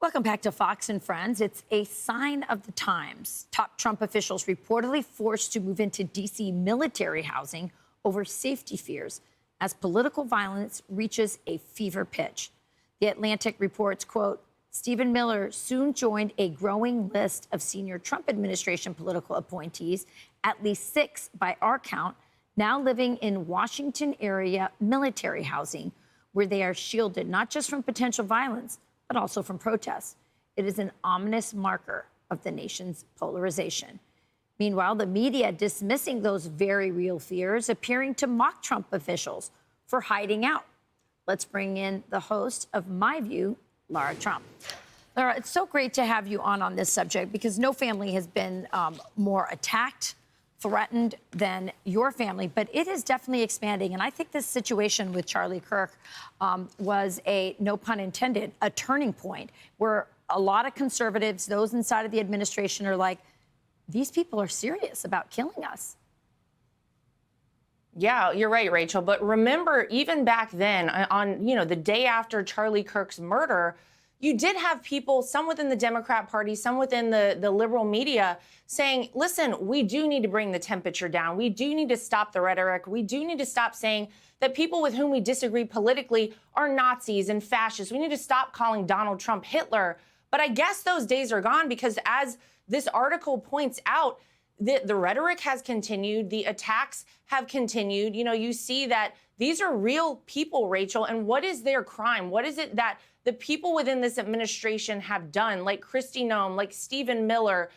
Welcome back to Fox and Friends. It's a sign of the times. Top Trump officials reportedly forced to move into D.C. military housing over safety fears as political violence reaches a fever pitch. The Atlantic reports, quote, Stephen Miller soon joined a growing list of senior Trump administration political appointees, at least 6 by our count, now living in Washington area military housing, where they are shielded not just from potential violence, but also from protests. It is an ominous marker of the nation's polarization. Meanwhile, the media dismissing those very real fears, appearing to mock Trump officials for hiding out. Let's bring in the host of My View, Lara Trump. Lara, it's so great to have you on this subject because no family has been more attacked, threatened than your family, but it is definitely expanding. And I think this situation with Charlie Kirk was a, no pun intended, a turning point where a lot of conservatives, those inside of the administration, are like, these people are serious about killing us. Yeah, you're right, Rachel. But remember, even back then, on the day after Charlie Kirk's murder, you did have people, some within the Democrat Party, some within the liberal media, saying, listen, we do need to bring the temperature down. We do need to stop the rhetoric. We do need to stop saying that people with whom we disagree politically are Nazis and fascists. We need to stop calling Donald Trump Hitler. But I guess those days are gone because, as this article points out, the rhetoric has continued. The attacks have continued. You see that these are real people, Rachel. And what is their crime? What is it that the people within this administration have done, like Kristi Noem, like Stephen Miller?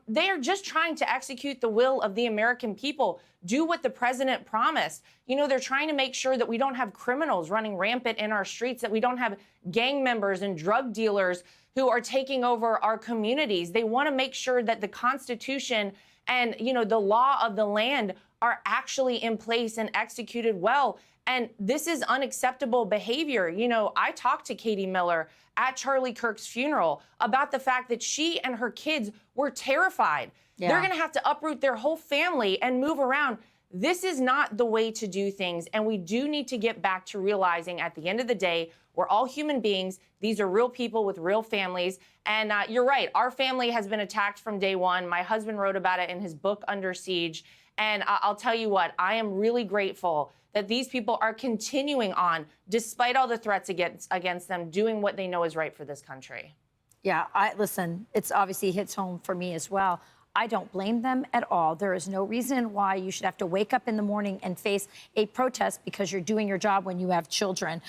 They are just trying to execute the will of the American people, do what the president promised. They're trying to make sure that we don't have criminals running rampant in our streets, that we don't have gang members and drug dealers who are taking over our communities. They want to make sure that the Constitution and, the law of the land are actually in place and executed well. And this is unacceptable behavior. I talked to Katie Miller at Charlie Kirk's funeral about the fact that she and her kids were terrified. Yeah. They're going to have to uproot their whole family and move around. This is not the way to do things. And we do need to get back to realizing at the end of the day, we're all human beings. These are real people with real families. And you're right. Our family has been attacked from day one. My husband wrote about it in his book, Under Siege. And I'll tell you what, I am really grateful that these people are continuing on, despite all the threats against them, doing what they know is right for this country. Yeah, listen, it's obviously hits home for me as well. I don't blame them at all. There is no reason why you should have to wake up in the morning and face a protest because you're doing your job when you have children.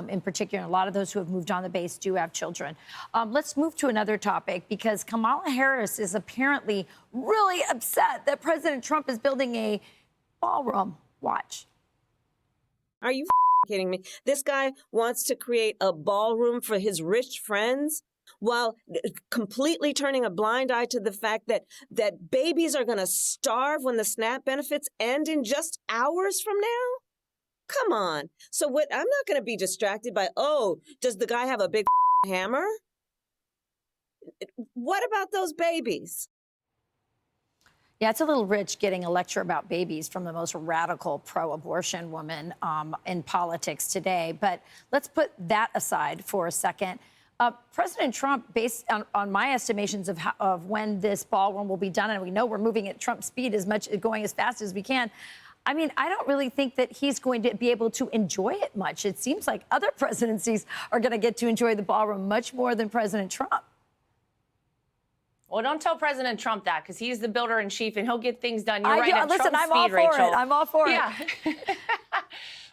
In particular, a lot of those who have moved on the base do have children. Let's move to another topic because Kamala Harris is apparently really upset that President Trump is building a ballroom. Watch. Are you kidding me? This guy wants to create a ballroom for his rich friends while completely turning a blind eye to the fact that babies are going to starve when the SNAP benefits end in just hours from now? Come on. So what? I'm not going to be distracted by, oh, does the guy have a big hammer? What about those babies? Yeah, it's a little rich getting a lecture about babies from the most radical pro-abortion woman in politics today. But let's put that aside for a second. President Trump, based on my estimations of when this ballroom will be done, and we know we're moving at Trump speed going as fast as we can. I mean, I don't really think that he's going to be able to enjoy it much. It seems like other presidencies are going to get to enjoy the ballroom much more than President Trump. Well, don't tell President Trump that, because he's the builder-in-chief and he'll get things done. You're right. At Listen, Trump I'm speed, all for Rachel. it. I'm all for it. Yeah.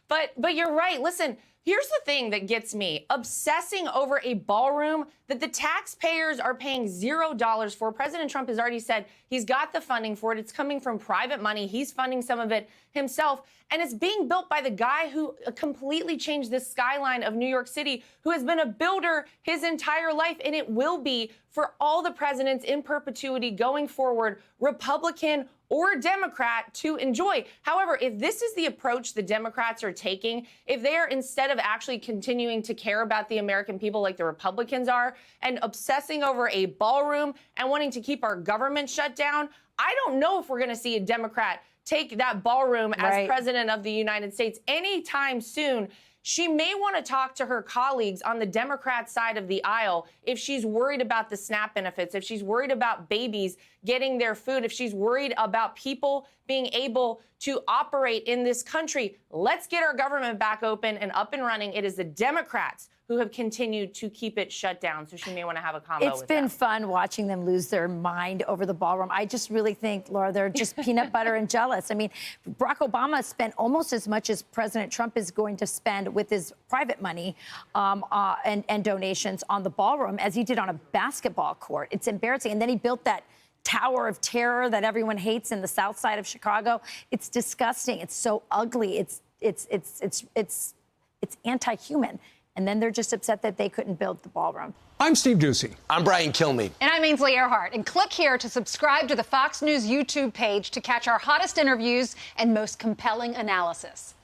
But you're right. Listen, here's the thing that gets me. Obsessing over a ballroom that the taxpayers are paying $0 for. President Trump has already said he's got the funding for it. It's coming from private money. He's funding some of it himself. And it's being built by the guy who completely changed the skyline of New York City, who has been a builder his entire life. And it will be for all the presidents in perpetuity going forward, Republican or Democrat, to enjoy. However, if this is the approach the Democrats are taking, if they are, instead of actually continuing to care about the American people like the Republicans are, and obsessing over a ballroom and wanting to keep our government shut down, I don't know if we're going to see a Democrat take that ballroom as president of the United States anytime soon. she may want to talk to her colleagues on the Democrat side of the aisle if she's worried about the SNAP benefits, if she's worried about babies getting their food, if she's worried about people being able to operate in this country. Let's get our government back open and up and running. It is the Democrats who have continued to keep it shut down. So she may want to have a combo with It's been them. fun watching them lose their mind over the ballroom. I just really think, Laura, they're just peanut butter and jealous. I mean, Barack Obama spent almost as much as President Trump is going to spend with his private money and donations on the ballroom as he did on a basketball court. It's embarrassing. And then he built that Tower of Terror that everyone hates in the south side of Chicago. It's disgusting. It's so ugly. It's anti-human. And then they're just upset that they couldn't build the ballroom. I'm Steve Doocy. I'm Brian Kilmeade. And I'm Ainsley Earhart. And click here to subscribe to the Fox News YouTube page to catch our hottest interviews and most compelling analysis.